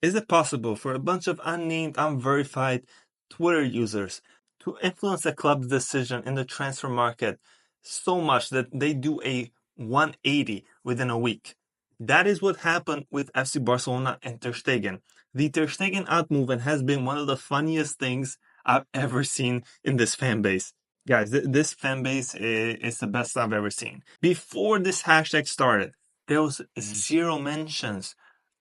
Is it possible for a bunch of unnamed, unverified Twitter users to influence a club's decision in the transfer market so much that they do a 180 within a week? That is what happened with FC Barcelona and Ter Stegen. The Ter Stegen out movement has been one of the funniest things I've ever seen in this fan base. Guys, this fan base is the best I've ever seen. Before this hashtag started, there was zero mentions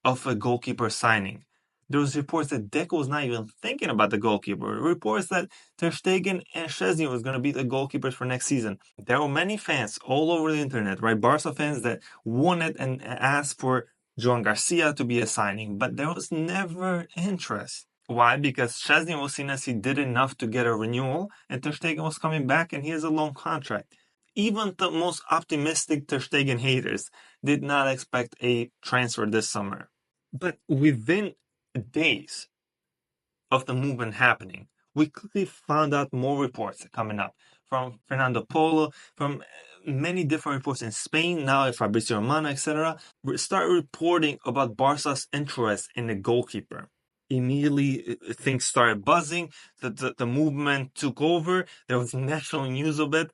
of a goalkeeper signing. There was reports that Deco was not even thinking about the goalkeeper. Reports that Ter Stegen and Szczesny was going to be the goalkeepers for next season. There were many fans all over the internet, right? Barca fans that wanted and asked for Joan Garcia to be a signing, but there was never interest. Why? Because Szczesny was seen as he did enough to get a renewal, and Ter Stegen was coming back and he has a long contract. Even the most optimistic Ter Stegen haters did not expect a transfer this summer. But within days of the movement happening, we quickly found out more reports coming up from Fernando Polo, from many different reports in Spain, now Fabrizio Romano, etc. Start reporting about Barca's interest in the goalkeeper. Immediately, things started buzzing. The movement took over. There was national news of it.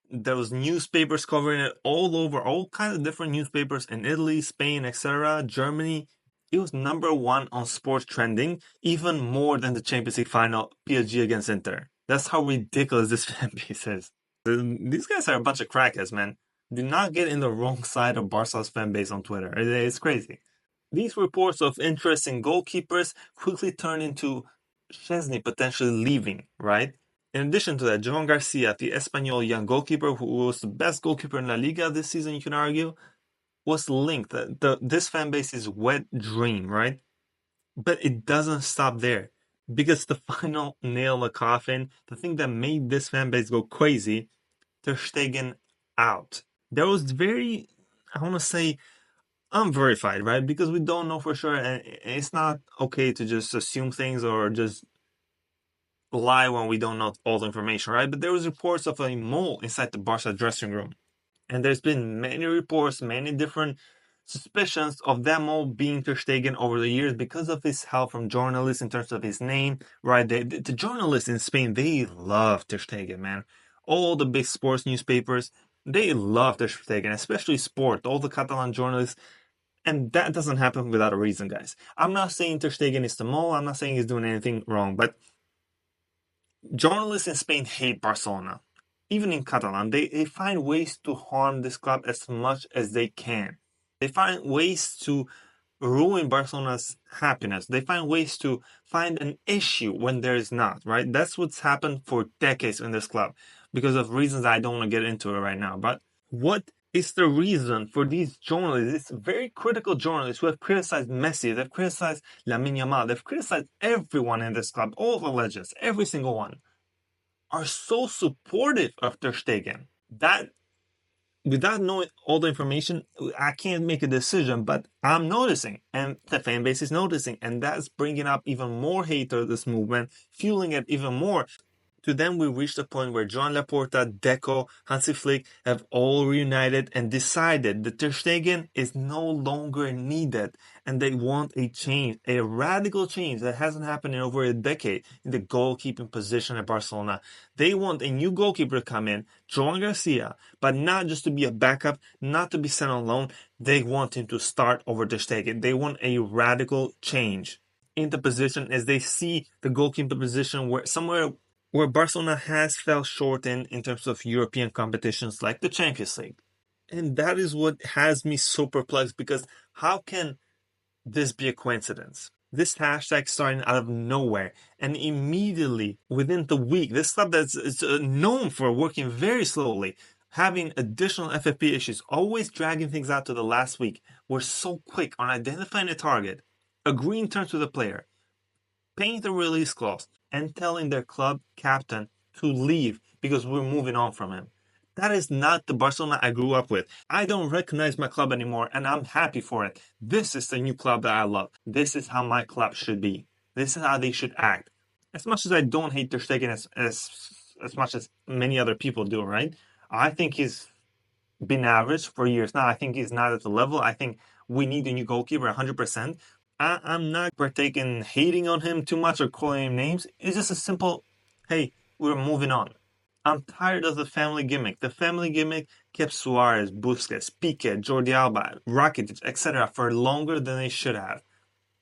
There was newspapers covering it all over, all kinds of different newspapers in Italy, Spain, etc., Germany. It was #1 on sports trending, even more than the Champions League final, PSG against Inter. That's how ridiculous this fan base is. These guys are a bunch of crackheads, man. Do not get in the wrong side of Barca's fan base on Twitter. It's crazy. These reports of interest in goalkeepers quickly turn into Szczesny potentially leaving, right? In addition to that, Joan Garcia, the Espanyol young goalkeeper, who was the best goalkeeper in La Liga this season, you can argue, was linked. This fan base's wet dream, right? But it doesn't stop there. Because the final nail in the coffin, the thing that made this fan base go crazy, Ter Stegen out. There was very, I want to say, unverified, right? Because we don't know for sure, and it's not okay to just assume things or just lie when we don't know all the information, right? But there was reports of a mole inside the Barca dressing room. And there's been many reports, many different suspicions of that mole being Ter Stegen over the years because of his help from journalists in terms of his name, right? The journalists in Spain, they love Ter Stegen, man. All the big sports newspapers, they love Ter Stegen, especially Sport, all the Catalan journalists. And that doesn't happen without a reason, guys. I'm not saying Ter Stegen is the mole. I'm not saying he's doing anything wrong, but journalists in Spain hate Barcelona. Even in Catalan, they find ways to harm this club as much as they can. They find ways to ruin Barcelona's happiness. They find ways to find an issue when there is not, right? That's what's happened for decades in this club because of reasons I don't want to get into it right now. But what is the reason for these journalists, these very critical journalists who have criticized Messi, they've criticized Lamine Yamal, they've criticized everyone in this club, all the legends, every single one, are so supportive of Ter Stegen that without knowing all the information, I can't make a decision, but I'm noticing, and the fan base is noticing, and that's bringing up even more hate to this movement, fueling it even more. To them, we reached a point where Joan Laporta, Deco, Hansi Flick have all reunited and decided that Ter Stegen is no longer needed, and they want a change, a radical change that hasn't happened in over a decade in the goalkeeping position at Barcelona. They want a new goalkeeper to come in, Joan Garcia, but not just to be a backup, not to be sent on loan. They want him to start over Ter Stegen. They want a radical change in the position as they see the goalkeeper position where Barcelona has fell short in terms of European competitions like the Champions League. And that is what has me so perplexed because how can this be a coincidence? This hashtag starting out of nowhere and immediately within the week, this club that's known for working very slowly, having additional FFP issues, always dragging things out to the last week, were so quick on identifying a target, agreeing terms with the player, paying the release clause, and telling their club captain to leave because we're moving on from him. That is not the Barcelona I grew up with. I don't recognize my club anymore, and I'm happy for it. This is the new club that I love. This is how my club should be. This is how they should act. As much as I don't hate Ter Stegen as much as many other people do, right? I think he's been average for years now. I think he's not at the level. I think we need a new goalkeeper 100%. I'm not partaking hating on him too much or calling him names. It's just a simple, hey, we're moving on. I'm tired of the family gimmick. The family gimmick kept Suarez, Busquets, Piqué, Jordi Alba, Rakitic, etc. for longer than they should have.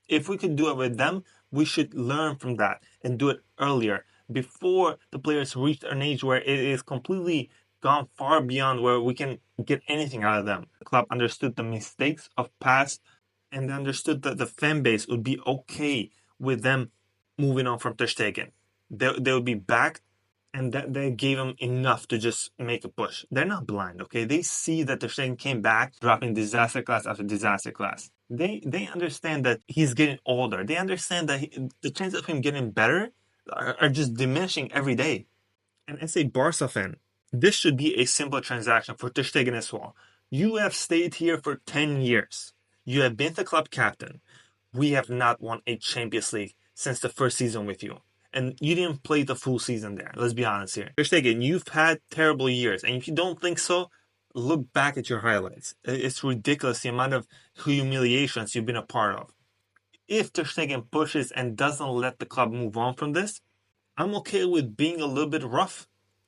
If we could do it with them, we should learn from that and do it earlier before the players reach an age where it is completely gone far beyond where we can get anything out of them. The club understood the mistakes of past and they understood that the fan base would be okay with them moving on from Ter Stegen. They would be back and that they gave them enough to just make a push. They're not blind, okay? They see that Ter Stegen came back, dropping disaster class after disaster class. They understand that he's getting older. They understand that the chances of him getting better are just diminishing every day. And as a Barca fan, this should be a simple transaction for Ter Stegen as well. You have stayed here for 10 years. You have been the club captain. We have not won a Champions League since the first season with you. And you didn't play the full season there. Let's be honest here. Ter Stegen, you've had terrible years. And if you don't think so, look back at your highlights. It's ridiculous the amount of humiliations you've been a part of. If Ter Stegen pushes and doesn't let the club move on from this, I'm okay with being a little bit rough.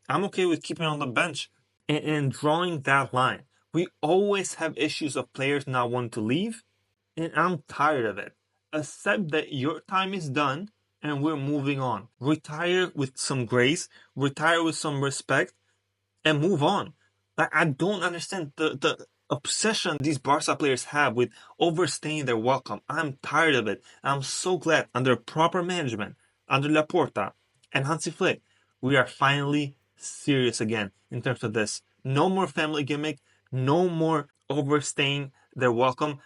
I'm okay with keeping on the bench and drawing that line. We always have issues of players not wanting to leave, and I'm tired of it. Accept that your time is done and we're moving on. Retire with some grace, retire with some respect, and move on. I don't understand the obsession these Barca players have with overstaying their welcome. I'm tired of it. I'm so glad under proper management, under Laporta and Hansi Flick, we are finally serious again in terms of this. No more family gimmick, no more overstaying their welcome.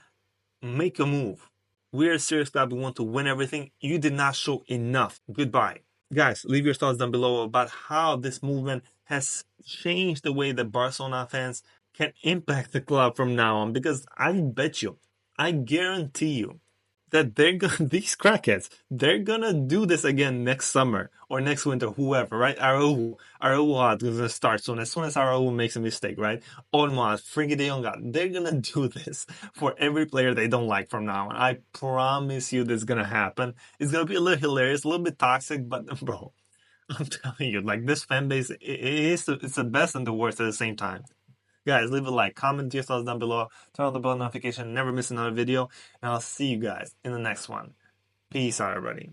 Make a move. We're a serious club. We want to win everything. You did not show enough. Goodbye. Guys, leave your thoughts down below about how this movement has changed the way that Barcelona fans can impact the club from now on. Because I bet you, I guarantee you, that they're gonna these crackheads, they're gonna do this again next summer or next winter, whoever, right? Araujo is gonna start soon as Araujo makes a mistake, right? Olmo, Frenkie de Jong, they're gonna do this for every player they don't like from now on. I promise you this is gonna happen. It's gonna be a little hilarious, a little bit toxic, but bro, I'm telling you, like this fan base, it's the best and the worst at the same time. Guys, leave a like, comment your thoughts down below, turn on the bell notification, never miss another video, and I'll see you guys in the next one. Peace out, everybody.